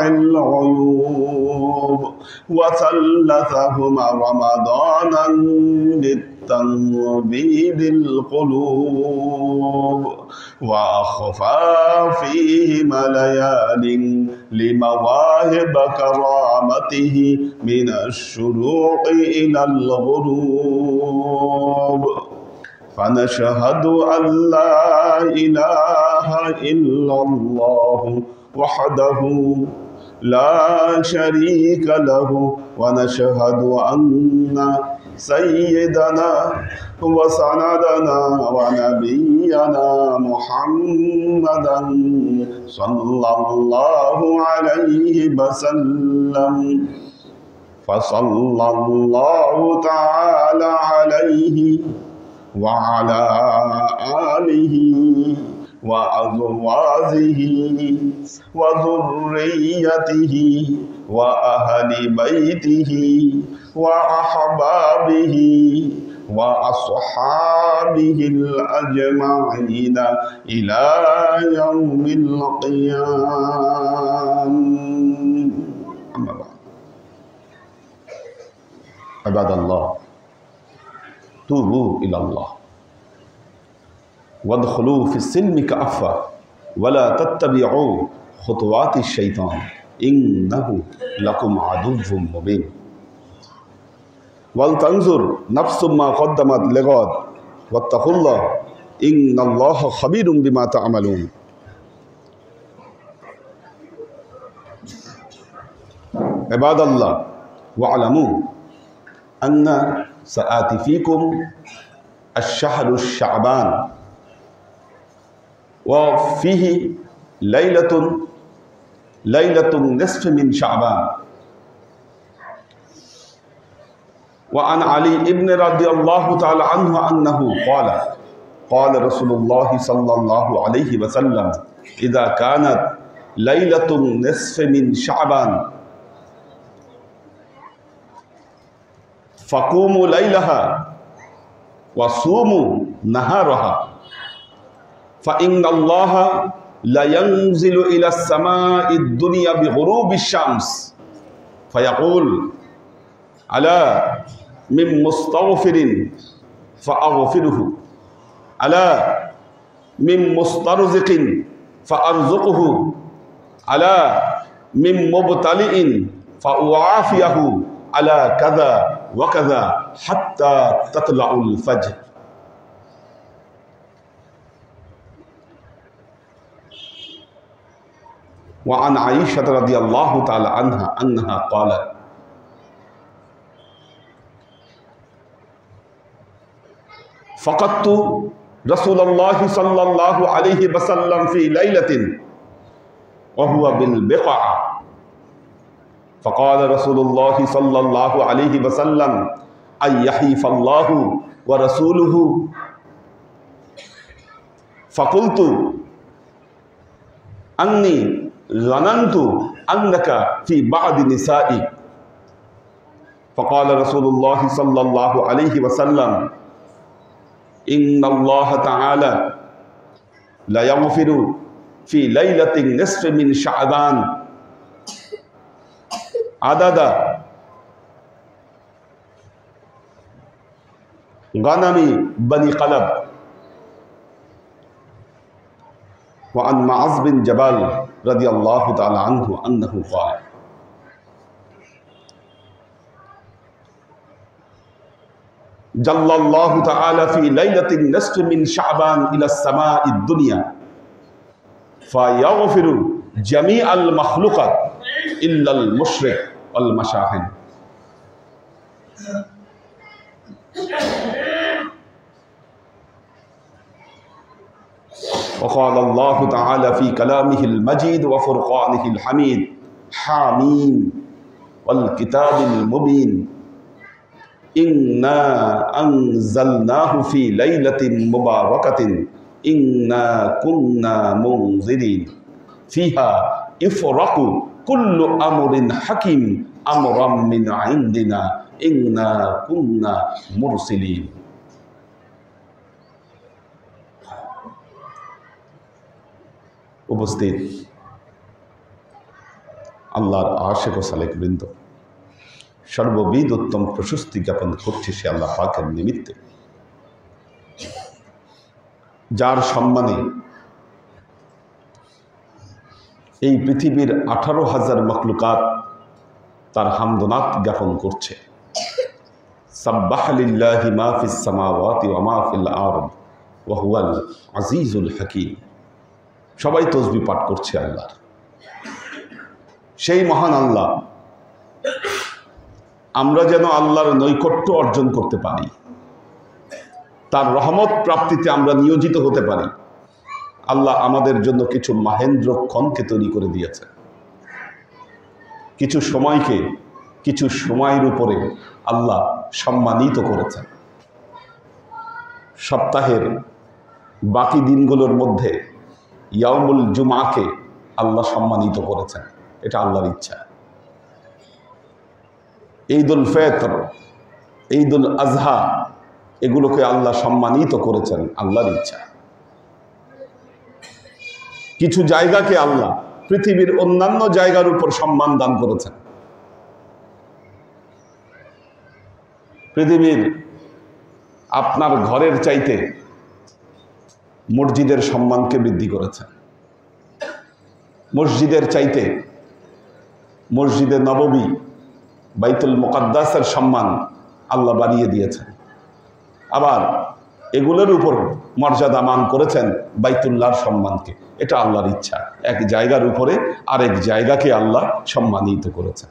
الغيوب وثلثهما رمضانا للتنبيذ القلوب وأخفى فيهما ليال لمواهب كرامته من الشروق إلى الغروب فنشهد أن لا إله إلا الله وحده لا شريك له ونشهد أن سيدنا وسندنا ونبينا محمدا صلى الله عليه وسلم فصلى الله تعالى عليه وعلى آله وأزواجه وذريته وأهل بيته وأحبابه وأصحابه الأجمعين إلى يوم القيامة. أما بعد، عباد الله، توبوا إلى الله وادخلوا في السلم كافة ولا تتبعوا خطوات الشيطان إنه لكم عدو مبين ولتنظر نفس ما قدمت لغد واتقوا الله إن الله خبير بما تعملون. عباد الله، واعلموا أن سآتي فيكم الشهر الشعبان وفيه ليلة النصف من شعبان. وعن علي بن رضي الله تعالى عنه أنه قال رسول الله صلى الله عليه وسلم إذا كانت ليلة النصف من شعبان فقوموا ليلها وصوموا نهارها فإن الله لا ينزل إلى السماء الدنيا بغروب الشمس فيقول ألا من مستغفر فأغفره ألا من مسترزق فأرزقه ألا من مبتلئ فأعافيه على كذا وكذا حتى تطلع الفجر. وعن عائشة رضي الله تعالى عنها أنها قالت فقدت رسول الله صلى الله عليه وسلم في ليلة وهو بالبقعة فقال رسول الله صلى الله عليه وسلم أن يحيف الله ورسوله فقلت أني ظننت أنك في بعض نسائك فقال رسول الله صلى الله عليه وسلم إن الله تعالى لا يغفر في ليلة النصف من شعبان عدد غنم بني قلب. وعن معاذ بن جبل رضي الله تعالى عنه أنه قال جل الله تعالى في ليلة النصف من شعبان إلى السماء الدنيا فيغفر جميع المخلوقات إلا المشرك والمشاهد. وقال الله تعالى في كلامه المجيد وفرقانه الحميد حاميم والكتاب المبين إنا أنزلناه في ليلة مباركة إنا كنا منذرين فيها يفرق كل أمر حكيم أمرا من عندنا إنا كنا مرسلين. উপস্থিত আল্লাহর আশিক ও সালেক বৃন্দ, সর্ববিধ উত্তম প্রশস্তি জ্ঞাপন করছি সে আল্লাহ পাকের নিমিত্তে, যার সম্মানে এই পৃথিবীর 18,000 মখলুকাত তার হামদনাত জ্ঞাপন করছে। সাব্বাহা লিল্লাহি মা ফিস সামাওয়াতি ওয়া মা ফিল আরদ ওয়া হুয়াল আজিজুল হাকীম। সবাই তসবিহ পাঠ করছে আল্লাহর। সেই মহান আল্লাহ, আমরা যেন আল্লাহর নৈকট্য অর্জন করতে পারি, তার রহমত প্রাপ্তিতে আমরা নিয়োজিত হতে পারি, আল্লাহ আমাদের জন্য কিছু মাহেন্দ্রক্ষণকে তৈরি করে দিয়েছেন। কিছু সময়কে, কিছু সময়ের উপরে আল্লাহ সম্মানিত করেছেন। সপ্তাহের বাকি দিনগুলোর মধ্যে ইয়াউমুল জুমাকে আল্লাহ সম্মানিত করেছেন, এটা আল্লাহর ইচ্ছা। ঈদুল ফিতর, ঈদুল আজহা, এগুলোকে আল্লাহ সম্মানিত করেছেন, আল্লাহর ইচ্ছা। কিছু জায়গাকে আল্লাহ পৃথিবীর অন্যান্য জায়গার উপর সম্মান দান করেছেন। পৃথিবীর আপনার ঘরের চাইতে মসজিদের সম্মানকে বৃদ্ধি করেছেন। মসজিদের চাইতে মসজিদে নববী, বাইতুল মুকাদ্দাসের সম্মান আল্লাহ বাড়িয়ে দিয়েছেন। আবার এগুলোর উপর মর্যাদামান করেছেন বাইতুল্লাহর সম্মানকে, এটা আল্লাহর ইচ্ছা। এক জায়গার উপরে আরেক জায়গাকে আল্লাহ সম্মানিত করেছেন।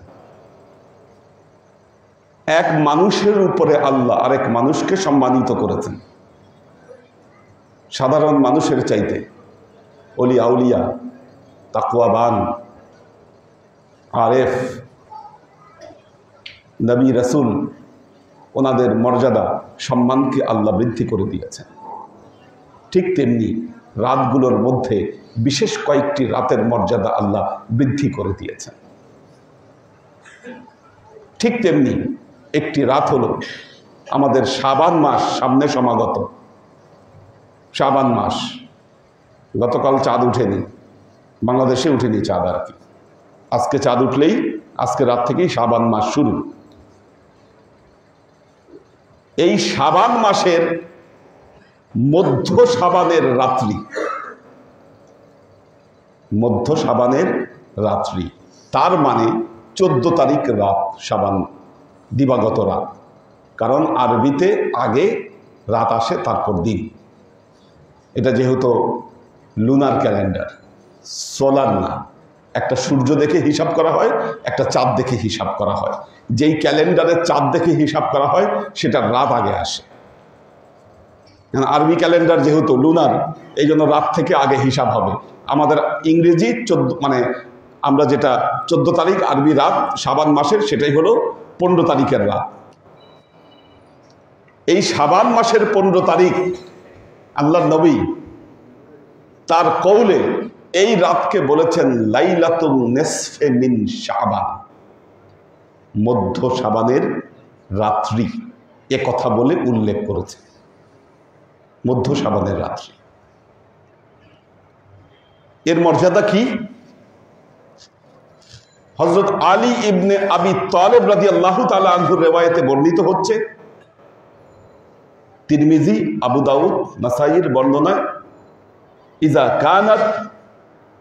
এক মানুষের উপরে আল্লাহ আরেক মানুষকে সম্মানিত করেছেন। সাধারণ মানুষের চাইতে ওলি আউলিয়া, তাকওয়াবান, আরেফ, নবী রাসূল, ওনাদের মর্যাদা সম্মানকে আল্লাহ বৃদ্ধি করে দিয়েছেন। ঠিক তেমনি রাতগুলোর মধ্যে বিশেষ কয়েকটি রাতের মর্যাদা আল্লাহ বৃদ্ধি করে দিয়েছেন। ঠিক তেমনি একটি রাত হলো আমাদের শাবান মাস, সামনে সমাগত শাবান মাস। গতকাল চাঁদ উঠেনি, বাংলাদেশে উঠেনি চাঁদ আর কি। আজকে চাঁদ উঠলেই আজকে রাত থেকেই শাবান মাস শুরু। এই শাবান মাসের মধ্য শাবানের রাত্রি, মধ্য শাবানের রাত্রি, তার মানে 14 তারিখ রাত, শাবান দিবাগত রাত। কারণ আরবিতে আগে রাত আসে, তারপর দিন। এটা যেহেতু লুনার ক্যালেন্ডার, সোলার না, একটা সূর্য দেখে হিসাব করা হয়, একটা চাঁদ দেখে হিসাব করা হয়। যেই ক্যালেন্ডারে চাঁদ দেখে হিসাব করা হয় সেটার রাত আগে আসে। আরবি ক্যালেন্ডার যেহেতু লুনার, এই জন্য রাত থেকে আগে হিসাব হবে। আমাদের ইংরেজি 14, মানে আমরা যেটা 14 তারিখ আরবি রাত শাবান মাসের, সেটাই হলো 15 তারিখের রাত। এই শাবান মাসের 15 তারিখ আল্লাহর নবী তার কওলে এই রাতকে বলেছেন লাইলাতুন নিসফে মিন শাবান, মধ্য শাবানের রাত্রি। এ কথা বলে উল্লেখ করেছে, মধ্য শাবানের রাত্রি। এর মর্যাদা কি? হযরত আলী ইবনে আবি তালেব রাদিয়াল্লাহু তাআলা আনহুর রিওয়ায়াতে বর্ণিত হচ্ছে, তিরমিজি, আবু দাউদ, নাসাইর বর্ণনায়, ইজা কানাত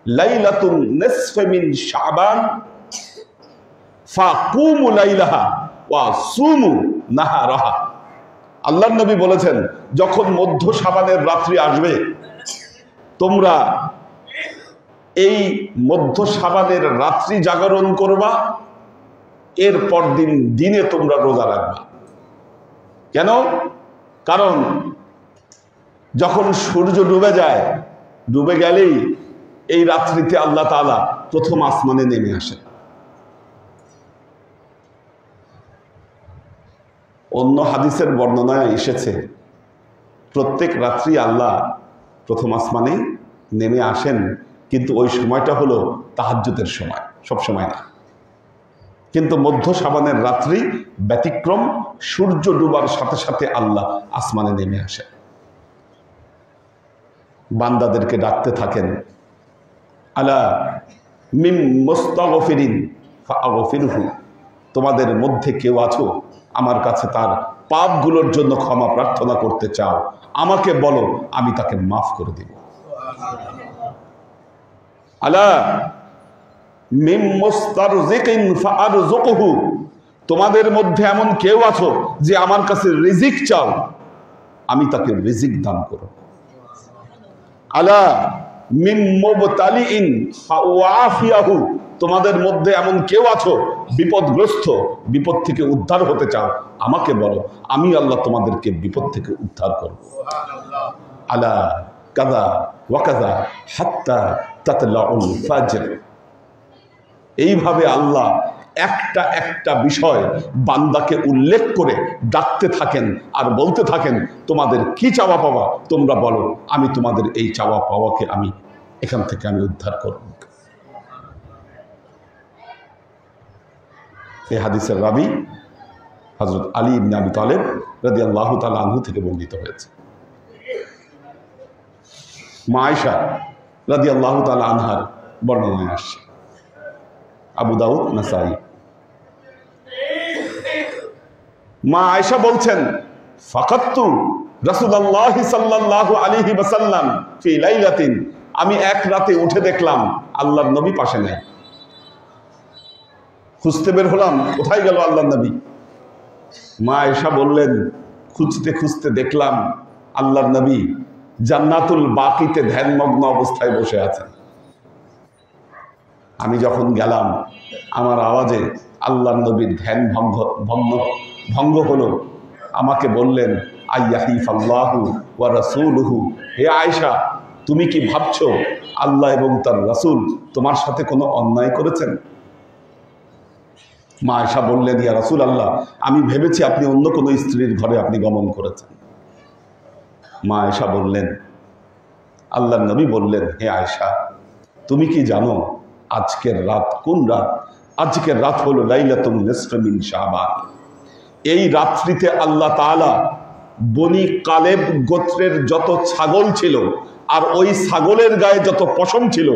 লাইলাতুন নিসফে মিন শাবান ফাকুমু লাইলাহা ওয়া সুমু নাহারাহা। আল্লাহর নবী বলেছেন, যখন মধ্য শাবানের রাত্রি আসবে, তোমরা এই মধ্য শাবানের রাত্রি জাগরণ করবা, এরপর দিন দিনে তোমরা রোজা রাখবা। কেন? কারণ যখন সূর্য ডুবে যায়, ডুবে গেলেই এই রাত্রিতে আল্লাহ তাআলা প্রথম আসমানে নেমে আসে। অন্য হাদিসের বর্ণনায় এসেছে, প্রত্যেক রাত্রি আল্লাহ প্রথম আসমানে নেমে আসেন, কিন্তু ওই সময়টা হলো তাহাজ্জুদের সময়, সব সময় না। কিন্তু মধ্য শাবানের রাত্রি ব্যতিক্রম, সূর্য ডুবার সাথে সাথে আল্লাহ আসমানে নেমে আসেন, বান্দাদেরকে ডাকতে থাকেন, আলা মিম মুস্তাগফিরিন ফাগফিরহু, তোমাদের মধ্যে কেউ আছো আমার কাছে তার পাপগুলোর জন্য ক্ষমা প্রার্থনা করতে চাও, আমাকে বলো, আমি তাকে মাফ করে দিব। আলা মিম মুস্তারজিকিন ফাআরযুকহু, তোমাদের মধ্যে এমন কেউ আছো যে আমার কাছে রিজিক চাও, আমি তাকে রিজিক দান করব। আলা মিম মুবতালিইন ফাউআফিয়াহু, তোমাদের মধ্যে এমন কেউ আছো বিপদগ্রস্ত, বিপদ থেকে উদ্ধার হতে চাও, আমাকে বলো, আমি আল্লাহ তোমাদেরকে বিপদ থেকে উদ্ধার করব। আলা কাযা ওয়া কাযা হাত্তা তাতলাউল ফাজর। এইভাবে আল্লাহ একটা একটা বিষয় বান্দাকে উল্লেখ করে ডাকতে থাকেন আর বলতে থাকেন, তোমাদের কি চাওয়া পাওয়া তোমরা বলো, আমি তোমাদের এই চাওয়া পাওয়াকে আমি এখান থেকে আমি উদ্ধার করব। এই হাদিসের রাবি হযরত আলী ইবনে আবি তালেব রাদিয়াল্লাহু তাআলা আনহু থেকে বর্ণিত হয়েছে। মা আয়েশা রাদিয়াল্লাহু তাআলা আনহার বর্ণনায় আসছে, আবু দাউদ, নাসাই। মা আয়েশা বলছেন, ফাকাততু রাসূলুল্লাহি সাল্লাল্লাহু আলাইহি ওয়াসাল্লাম ফি লাইলাতিন, আমি এক রাতে উঠে দেখলাম আল্লাহর নবী পাশে নেই। খুঁজতে বের হলাম, কোথায় গেল আল্লাহর নবী? মা আয়েশা বললেন, খুঁজতে খুঁজতে দেখলাম আল্লাহর নবী জান্নাতুল বাকিতে ধ্যানমগ্ন অবস্থায় বসে আছেন। আমি যখন গেলাম, আমার আওয়াজে আল্লাহর নবীর ধ্যান ভঙ্গ হলো। আমাকে বললেন, আইয়াহিফাল্লাহু ওয়া রাসূলুহু, হে আয়েশা, তুমি কি ভাবছো আল্লাহ এবং তার রাসূল তোমার সাথে কোনো অন্যায় করেছেন? মা আয়েশা বললেন, ইয়া রাসূলুল্লাহ, আমি ভেবেছি আপনি অন্য কোনো স্ত্রীর ঘরে আপনি গমন করেছেন। মা আয়েশা বললেন, আল্লাহর নবী বললেন, হে আয়েশা, তুমি কি জানো আজকের রাত কোন রাত? আজকের রাত হলো লাইলাতুন নিসফি মিন শাবান। এই রাত্রিতে আল্লাহ তাআলা বনি কালেব গোত্রের যত ছাগল ছিল আর ওই ছাগলের গায়ে যত পশম ছিল,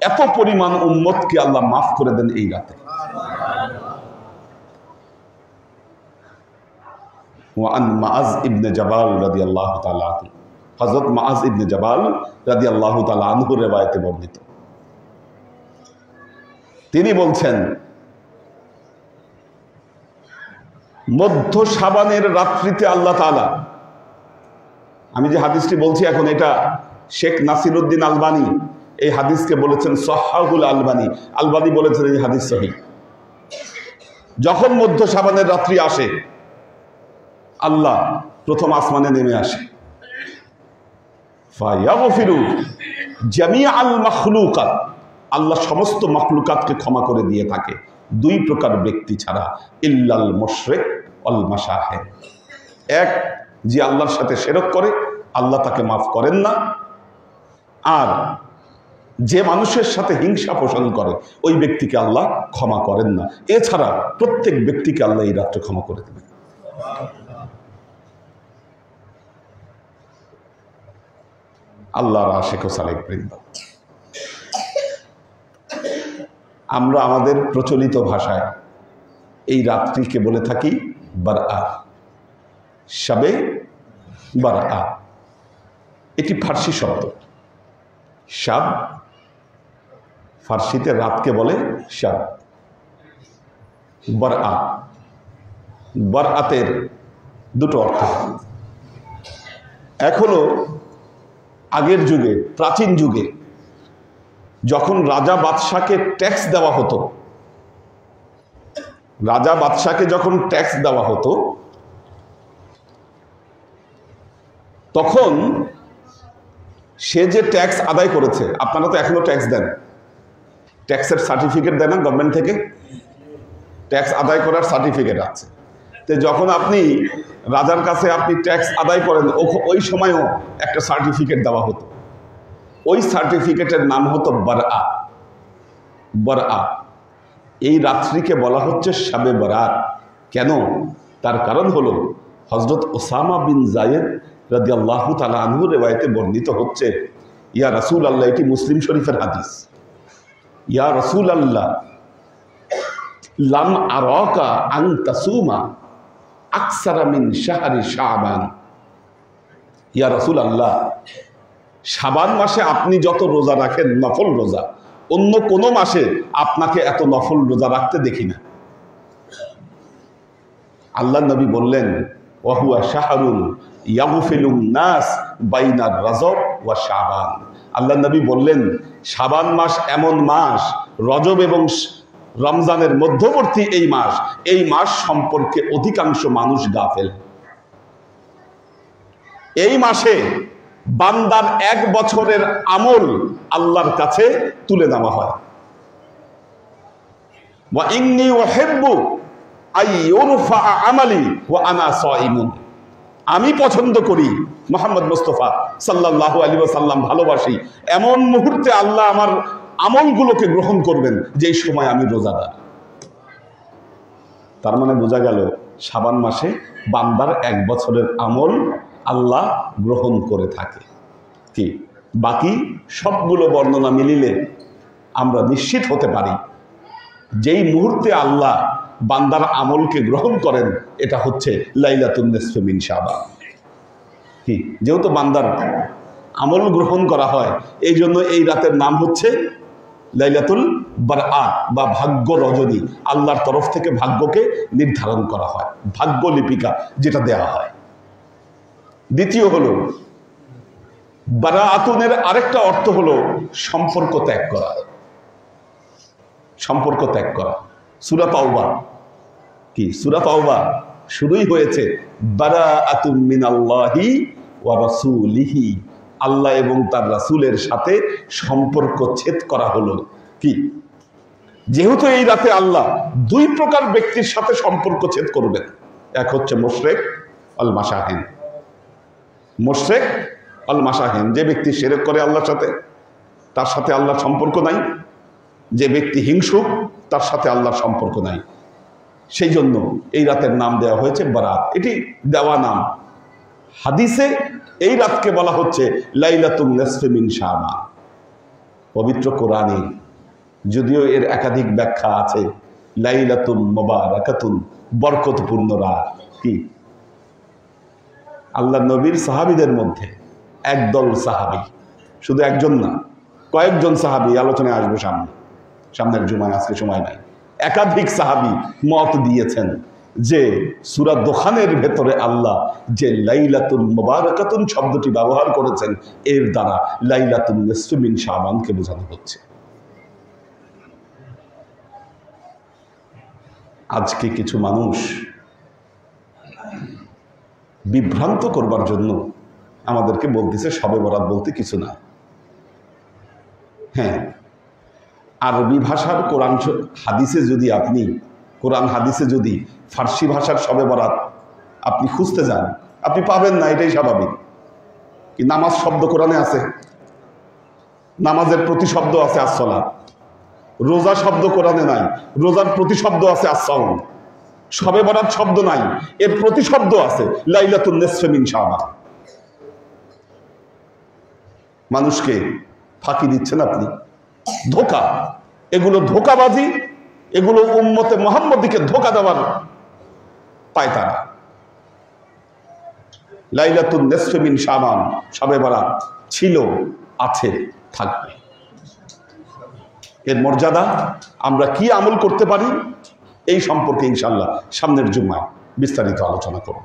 এত পরিমাণ উম্মতকে আল্লাহ মাফ করে দেন এই রাতে। ওয়ান মুআজ ইবনে জাবাল রাদিয়াল্লাহু তাআলা আনহু, হযরত মুআজ ইবনে জাবাল রাদিয়াল্লাহু তাআলা আনহু riwayate বর্ণিত, তিনি বলছেন, মধ্য শাবানের রাত্রিতে আল্লাহ তাআলা, আমি যে হাদিসটি বলছি এখন, এটা শেখ নাসিরউদ্দিন আলবানী এই হাদিসকে বলেছেন সহিহুল আলবানী। আলবানী বলেছেন এই হাদিস সহিহ। যখন মধ্য শাবানের রাত্রি আসে, আল্লাহ প্রথম আসমানে নেমে আসে, ফায়াগফিরু জামিআল মাখলুকাত, আল্লাহ সমস্ত মাখলুকাতকে ক্ষমা করে দিয়ে থাকে, দুই প্রকার ব্যক্তি ছাড়া, ইল্লাল মুশরিক ওয়াল মাশাহিদ। এক, যে আল্লাহর সাথে শিরক করে, আল্লাহ তাকে মাফ করেন না। আর যে মানুষের সাথে হিংসা পোষণ করে, ওই ব্যক্তিকে আল্লাহ ক্ষমা করেন না। এছাড়া প্রত্যেক ব্যক্তিকে আল্লাহ এই রাত্রে ক্ষমা করে দেবেন। আল্লাহর আশিক ও সালেক বৃন্দ, আমরা আমাদের প্রচলিত ভাষায় এই রাত্রিকে বলে থাকি বারআত, শাবে বারআত। এটি ফার্সি শব্দ। শাব ফার্সিতে রাতকে বলে শাব। বারআত, বারআতের দুটো অর্থ। এক হলো আগের যুগে, প্রাচীন যুগে, যখন রাজা বাদশাকে ট্যাক্স দেওয়া হতো, রাজা বাদশাকে যখন ট্যাক্স দেওয়া হতো, তখন সে যে ট্যাক্স আদায় করেছে, আপনারা তো এখনো ট্যাক্স দেন, ট্যাক্সের সার্টিফিকেট দেন না গভর্নমেন্ট থেকে, ট্যাক্স আদায় করার সার্টিফিকেট আছে। তো যখন আপনি রাজার কাছে আপনি ট্যাক্স আদায় করেন, ওই সময়ও একটা সার্টিফিকেট দেওয়া হতো। ওই সার্টিফিকেটের নাম হতো বারআত। বারআত, এই রাত্রিকে বলা হচ্ছে শাবে বারাত। কেন? তার কারণ হলো হযরত ওসামা বিন যায়েদ রাদিয়াল্লাহু তাআলা আনহু রিওয়ায়াতে বর্ণিত হচ্ছে, ইয়া রাসূলুল্লাহ, এটি মুসলিম শরীফের হাদিস, ইয়া রাসূলুল্লাহ লাম আরাকা আন তাসুমা আকসারা মিন শাহরি শাবান। ইয়া রাসূলুল্লাহ, শাবান মাসে আপনি যত রোজা রাখেন নফল রোজা, অন্য কোন মাসে আপনাকে এত নফল রোজা রাখতে দেখি না। আল্লাহ নবী বললেন, ওয়াহুয়া শাহরুন ইয়াগফিলুন নাস বাইনার রজব ওয়া শাবান। আল্লাহ নবী বললেন, শাবান মাস এমন মাস, রজব এবং রমজানের মধ্যবর্তী এই মাস সম্পর্কে অধিকাংশ মানুষ গাফেল। এই মাসে বান্দার 1 বছরের আমল আল্লাহর কাছে তুলে দেওয়া হয়। ওয়া ইন্নী উহিব্বু আই ইউরফা আমালি ওয়া আনা সাইমুন। আমি পছন্দ করি, মুহাম্মদ মুস্তাফা সাল্লাল্লাহু আলাইহি ওয়াসাল্লাম ভালোবাসি, এমন মুহূর্তে আল্লাহ আমার আমলগুলোকে গ্রহণ করবেন যেই সময় আমি রোজাদার। তার মানে বোঝা গেল শাবান মাসে বান্দার 1 বছরের আমল আল্লাহ গ্রহণ করে থাকে। কি বাকি সবগুলো বর্ণনা মিলিলে আমরা নিশ্চিত হতে পারি যেই মুহূর্তে আল্লাহ বান্দার আমলকে গ্রহণ করেন এটা হচ্ছে লাইলাতুন নিসফি মিন শাবান। কি যেহেতু বান্দার আমল গ্রহণ করা হয়, এই জন্য এই রাতের নাম হচ্ছে লাইলাতুল বারআত বা ভাগ্য রজনী। আল্লাহর তরফ থেকে ভাগ্যকে নির্ধারণ করা হয়, ভাগ্য লিপিকা যেটা দেওয়া হয়। দ্বিতীয় হলো বারাআতুনের আরেকটা অর্থ হলো সম্পর্ক ত্যাগ করা। সম্পর্ক ত্যাগ করা। সূরা তাওবা, কি সূরা তাওবা শুরুই হয়েছে বারাআতুম মিনাল্লাহি ওয়া রাসূলিহি। আল্লাহ এবং তার রাসূলের সাথে সম্পর্ক ছেদ করা হলো। কি যেহেতু এই রাতে আল্লাহ 2 প্রকার ব্যক্তির সাথে সম্পর্ক ছেদ করবেন। এক হচ্ছে মুশরিক আল মাশাহিন। মুশরিক আল মাশাহিন, যে ব্যক্তি শিরক করে আল্লাহর সাথে, তার সাথে আল্লাহর সম্পর্ক নাই। যে ব্যক্তি হিংসুক, তার সাথে আল্লাহর সম্পর্ক নাই। সেই জন্য এই রাতের নাম দেওয়া হয়েছে বারাত। এটি দেওয়া নাম। হাদিসে এই রাতকে বলা হচ্ছে লাইলাতুন নিসফি মিন শাবান। পবিত্র কোরআনে যদিও এর একাধিক ব্যাখ্যা আছে, লাইলাতুন মুবারাকাতুন, বরকতপূর্ণ রাত। কি আল্লাহ নবীর সাহাবীদের মধ্যে একদল সাহাবী, শুধু একজন না, কয়েকজন সাহাবী আলোচনায় আসবে সামনের জুমায়, আজকে সময় নাই, একাধিক সাহাবী মত দিয়েছেন যে সূরা দোখানের ভেতরে আল্লাহ যে লাইলাতুল মুবারাকাতুন শব্দটি ব্যবহার করেছেন, এর দ্বারা লাইলাতুন নিসফি মিন শাবানকে বোঝানো হচ্ছে। আজকে কিছু মানুষ বিভ্রান্ত করবার জন্য আমাদেরকে বলতেছে শবে বরাত বলতে কিছু না। হ্যাঁ, আরবি ভাষার কোরআন হাদিসে যদি আপনি ফার্সি ভাষার শবে বরাত আপনি খুঁজতে যান, আপনি পাবেন না, এটাই স্বাভাবিক। কি নামাজ শব্দ কোরআনে আছে, নামাজের প্রতিশব্দ আছে আসসালাত। রোজা শব্দ কোরআনে নাই, রোজার প্রতিশব্দ আছে আসসাওম। শবে বরাত শব্দ নাই, এর প্রতিশব্দ আছে লাইলাতুন নিসফি মিন শাবান। মানুষকে ফাঁকি দিচ্ছেন আপনি, ধোঁকা। এগুলো ধোঁকাবাজি, এগুলো উম্মতে মুহাম্মদীকে ধোঁকা দেওয়ার পায়তারা। লাইলাতুন নিসফি মিন শাবান শবে বরাত ছিল, আছে, থাকবে। এর মর্যাদা, আমরা কি আমল করতে পারি এই সম্পর্কে ইনশাআল্লাহ সামনের জুমায় বিস্তারিত আলোচনা করব।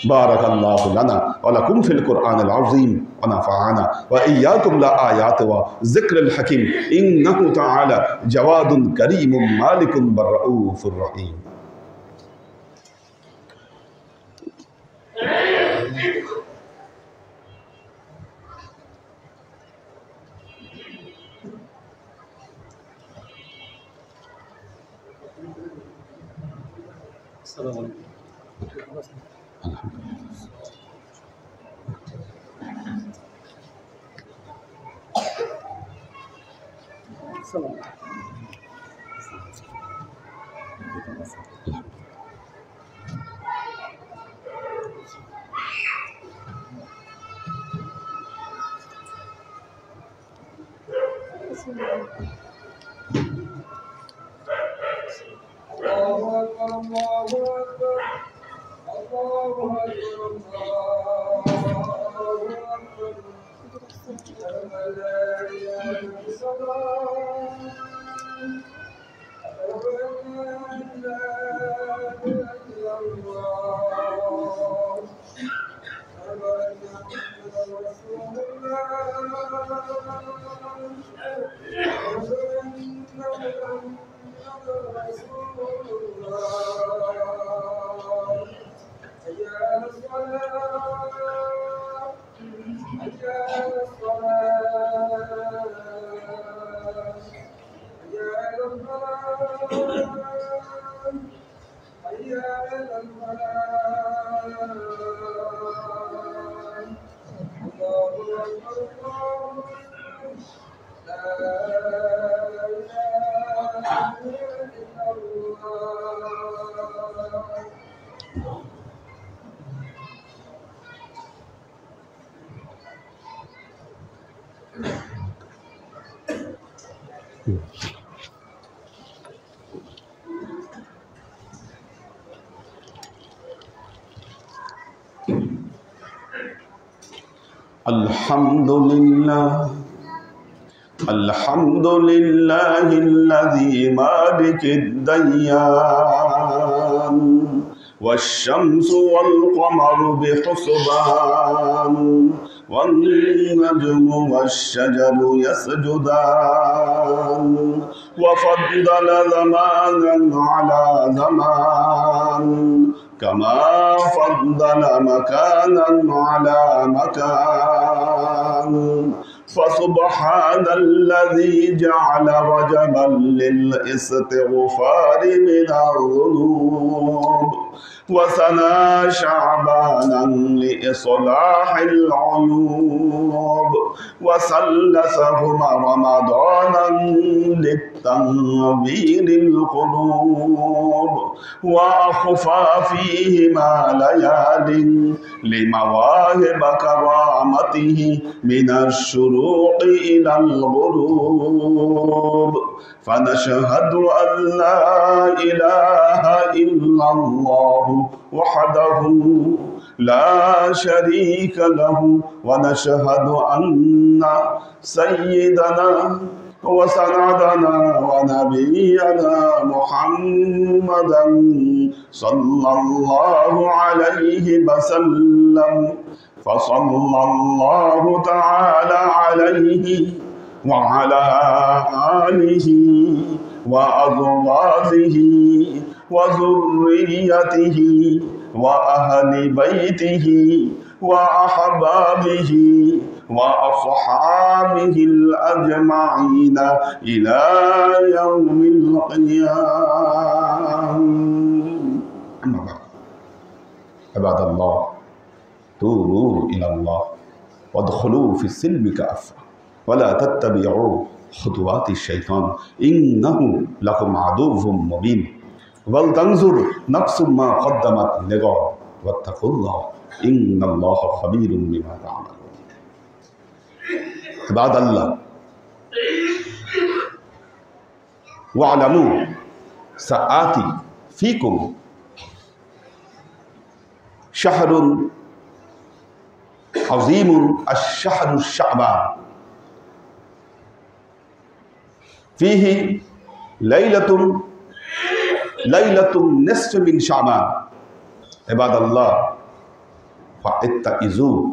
বারাকাল্লাহু লানা ওয়া লাকুম ফিল কুরআনিল আযীম ওয়া নাফা'ানা ওয়া ইয়্যাকুম লা আয়াতি ওয়া যিকরিল হাকীম ইন্নাহু তাআলা জাওয়াদুন কারীমুম মালিকুন বাররাউফুর রহিম। আসসালামু আলাইকুম। الحمد لله الذي مالك الديان والشمس والقمر بحسبان والنجم والشجر يسجدان وفضل زمانا على زمان كما فضل مكانا على مكان فسبحان الذي جعل رجبا للاستغفار من الذنوب وسنى شعبانا لإصلاح العيوب وسلسهما رمضانا للتنوير القلوب وأخفى فيهما ليال لمواهب كرامته من الشروق إلى الغروب فنشهد أن لا إله إلا الله وحده لا شريك له ونشهد أن سيدنا وسندنا ونبينا محمدا صلى الله عليه وسلم فصلى الله تعالى عليه وعلى آله وأزواجه وذريته وأهل بيته وأحبابه وأصحابه الأجمعين إلى يوم القيامة. أما بعد عباد الله توبوا إلى الله وادخلوا في السلم كافة ولا تتبعوا خطوات الشيطان إنه لكم عدو مبين ولتنظر نفس ما قدمت لغد واتقوا الله إن الله خبير بما تعملون. عباد الله واعلموا سآتي فيكم شهر عظيم الشهر الشعبان فيه ليلة نصف من شعبان. عباد الله فاتعظوا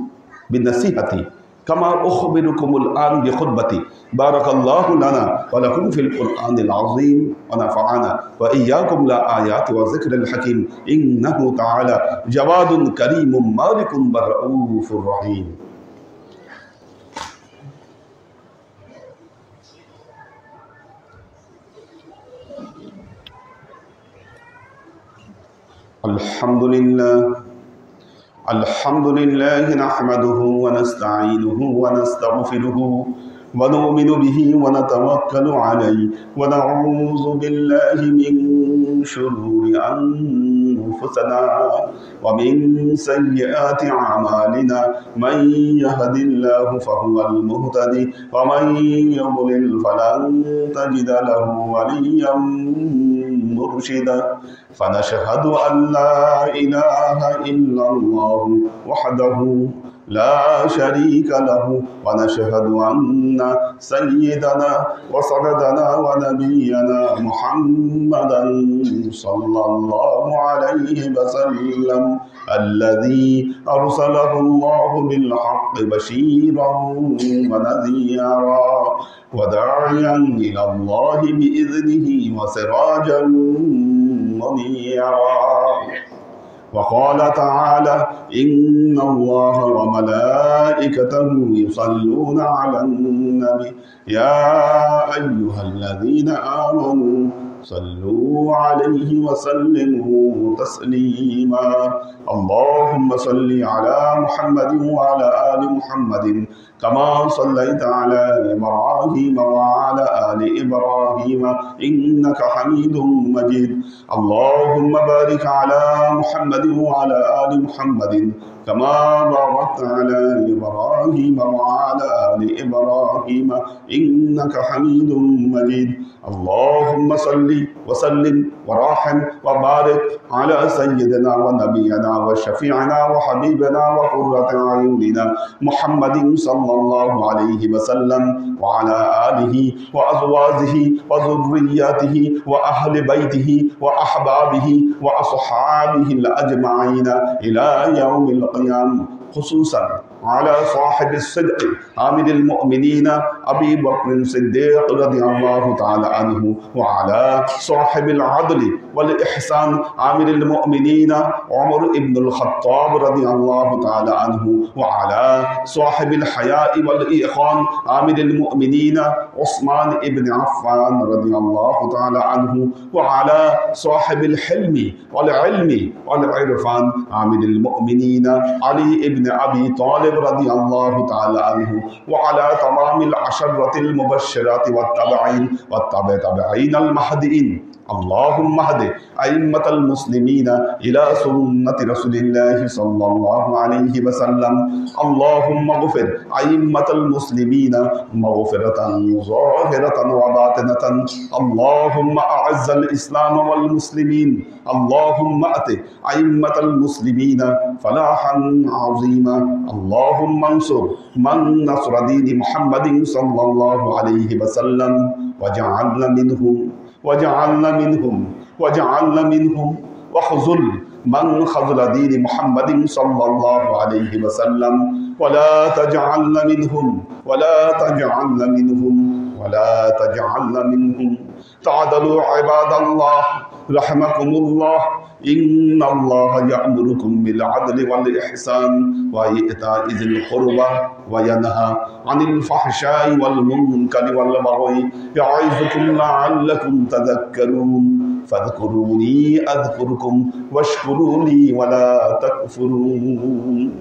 بنصيحتي كما أخبركم الآن بخطبتي. بارك الله لنا ولكم في القرآن العظيم ونفعنا وإياكم لآيات وذكر الحكيم إنه تعالى جواد كريم مالك رؤوف رحيم. الحمد لله نحمده ونستعينه ونستغفره ونؤمن به ونتوكل عليه ونعوذ بالله من شرور أنفسنا ومن سيئات أعمالنا من يهد الله فهو المهتدي ومن يضلل فلن تجد له وليا مرشدا فنشهد أن لا إله إلا الله وحده لا شريك له ونشهد أن سيدنا وسندنا ونبينا محمدا صلى الله عليه وسلم الذي أرسله الله بالحق بشيرا ونذيرا وداعيا إلى الله بإذنه وسراجا منيرا وقال تعالى إن الله وملائكته يصلون على النبي يا أيها الذين آمنوا صلوا عليه وسلموا تسليما اللهم صل على محمد وعلى آل محمد كما صليت على إبراهيم وعلى آل إبراهيم إنك حميد مجيد اللهم بارك على محمد وعلى آل محمد كما باركت على إبراهيم وعلى آل إبراهيم إنك حميد مجيد اللهم صل وسلم ورحم وبارك على سيدنا ونبينا وشفيعنا وحبيبنا وقرة أعيننا محمد صلى الله عليه وسلم وعلى آله وأزواجه وذرياته وأهل بيته وأحبابه وأصحابه الأجمعين إلى يوم القيامة خصوصا على صاحب الصدق عامل المؤمنين أبي بكر الصديق رضي الله تعالى عنه وعلى صاحب العدل والإحسان عامل المؤمنين عمر بن الخطاب رضي الله تعالى عنه وعلى صاحب الحياء والإيقان عامل المؤمنين عثمان بن عفان رضي الله تعالى عنه وعلى صاحب الحلم والعلم والعرفان عامل المؤمنين علي بن أبي طالب رضي الله تعالى عنه وعلى تمام العشرة المبشرات والتابعين المهديين اللهم اهد أئمة المسلمين إلى سنة رسول الله صلى الله عليه وسلم اللهم اغفر أئمة المسلمين مغفرة ظاهرة وباطنة اللهم أعز الإسلام والمسلمين اللهم أت أئمة المسلمين فلاحا عظيما اللهم انصر من نصر دين محمد صلى الله عليه وسلم وجعلنا منهم واخذل من خذل دين محمد صلى الله عليه وسلم ولا تجعلنا منهم تعدلوا عباد الله رحمكم الله إن الله يأمركم بالعدل والإحسان وإيتاء ذي القربى وينهى عن الفحشاء والمنكر والبغي يعظكم لعلكم تذكرون فاذكروني أذكركم واشكروا لي ولا تكفرون